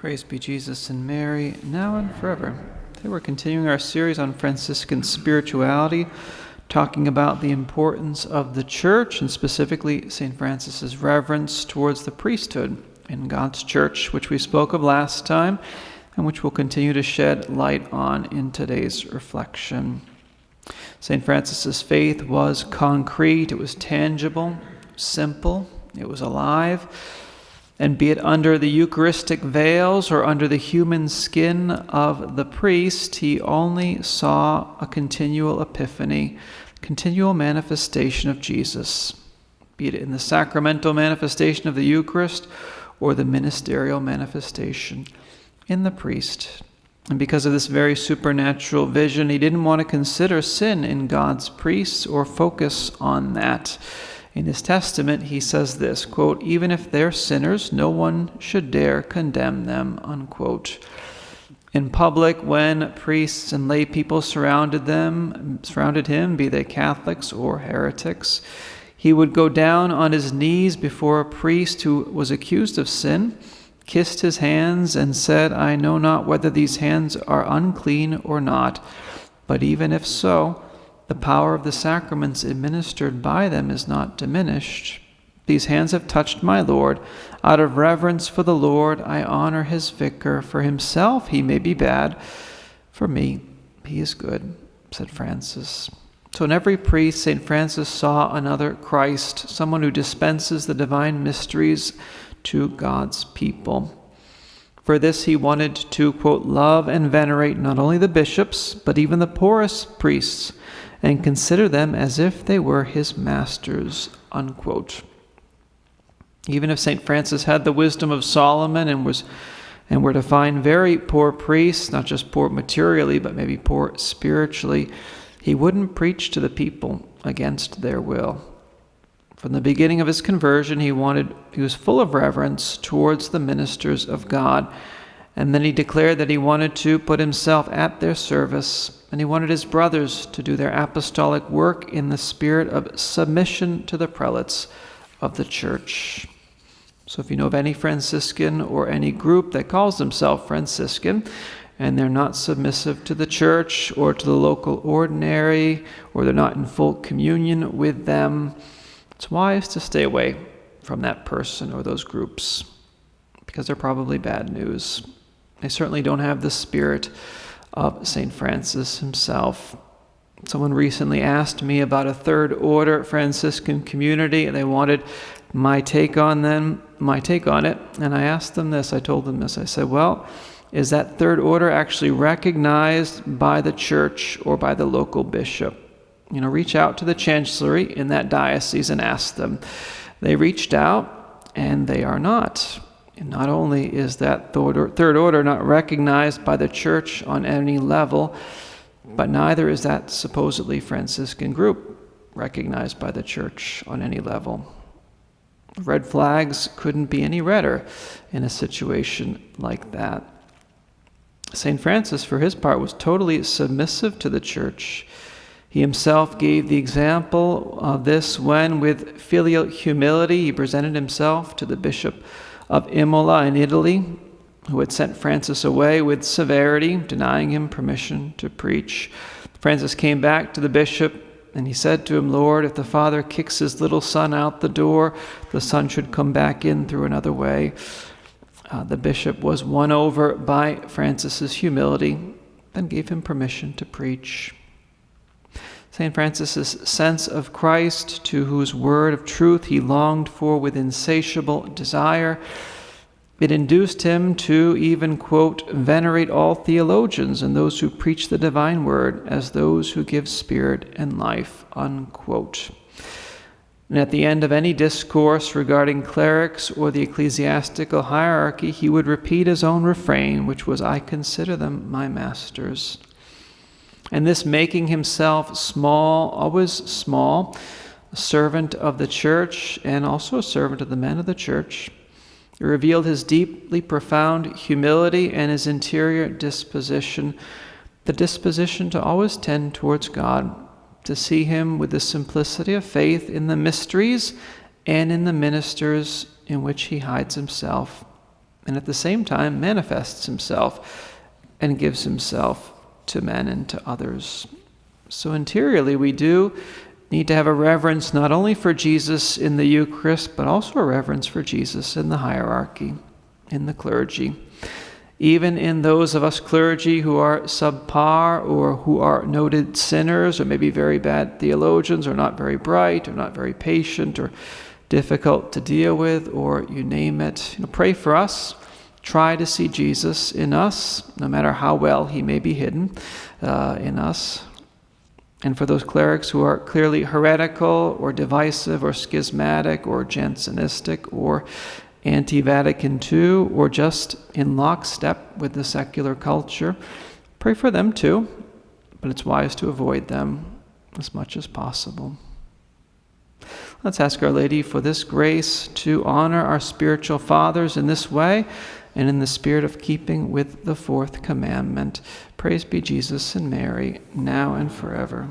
Praise be Jesus and Mary, now and forever. Today we're continuing our series on Franciscan spirituality, talking about the importance of the church, and specifically St. Francis's reverence towards the priesthood in God's church, which we spoke of last time, and which we'll continue to shed light on in today's reflection. St. Francis's faith was concrete, it was tangible, simple, it was alive. And be it under the Eucharistic veils or under the human skin of the priest, he only saw a continual epiphany, continual manifestation of Jesus, be it in the sacramental manifestation of the Eucharist or the ministerial manifestation in the priest. And because of this very supernatural vision, he didn't want to consider sin in God's priests or focus on that. In his testament, he says this, quote, "Even if they're sinners, no one should dare condemn them," unquote. In public, when priests and lay people surrounded him, be they Catholics or heretics, he would go down on his knees before a priest who was accused of sin, kissed his hands, and said, "I know not whether these hands are unclean or not, but even if so, the power of the sacraments administered by them is not diminished. These hands have touched my Lord. Out of reverence for the Lord, I honor his vicar. For himself he may be bad. For me, he is good," said Francis. So in every priest, St. Francis saw another Christ, someone who dispenses the divine mysteries to God's people. For this he wanted to, quote, "love and venerate not only the bishops, but even the poorest priests, and consider them as if they were his masters," unquote. Even if St. Francis had the wisdom of Solomon and were to find very poor priests, not just poor materially, but maybe poor spiritually, he wouldn't preach to the people against their will. From the beginning of his conversion, he was full of reverence towards the ministers of God. And then he declared that he wanted to put himself at their service, and he wanted his brothers to do their apostolic work in the spirit of submission to the prelates of the church. So if you know of any Franciscan or any group that calls themselves Franciscan, and they're not submissive to the church or to the local ordinary, or they're not in full communion with them, it's wise to stay away from that person or those groups, because they're probably bad news. They certainly don't have the spirit of St. Francis himself. Someone recently asked me about a third order Franciscan community, and they wanted my take on it. And I asked them this, I told them this, I said, well, is that third order actually recognized by the church or by the local bishop? Reach out to the chancellery in that diocese and ask them. They reached out, and they are not. And not only is that third order not recognized by the church on any level, but neither is that supposedly Franciscan group recognized by the church on any level. Red flags couldn't be any redder in a situation like that. St. Francis, for his part, was totally submissive to the church. He himself gave the example of this when, with filial humility, he presented himself to the Bishop of Imola in Italy, who had sent Francis away with severity, denying him permission to preach. Francis came back to the bishop, and he said to him, "Lord, if the father kicks his little son out the door, the son should come back in through another way." The bishop was won over by Francis's humility, then gave him permission to preach. St. Francis's sense of Christ, to whose word of truth he longed for with insatiable desire, it induced him to even, quote, "venerate all theologians and those who preach the divine word as those who give spirit and life," unquote. And at the end of any discourse regarding clerics or the ecclesiastical hierarchy, he would repeat his own refrain, which was, "I consider them my masters." And this making himself small, always small, a servant of the church and also a servant of the men of the church, it revealed his deeply profound humility and his interior disposition, the disposition to always tend towards God, to see him with the simplicity of faith in the mysteries and in the ministers in which he hides himself, and at the same time manifests himself and gives himself to men and to others. So interiorly we do need to have a reverence not only for Jesus in the Eucharist, but also a reverence for Jesus in the hierarchy, in the clergy. Even in those of us clergy who are subpar or who are noted sinners or maybe very bad theologians or not very bright or not very patient or difficult to deal with, or you name it, pray for us. Try to see Jesus in us, no matter how well he may be hidden in us. And for those clerics who are clearly heretical or divisive or schismatic or Jansenistic or anti-Vatican II or just in lockstep with the secular culture, pray for them too, but it's wise to avoid them as much as possible. Let's ask Our Lady for this grace to honor our spiritual fathers in this way and in the spirit of keeping with the fourth commandment. Praise be Jesus and Mary, now and forever.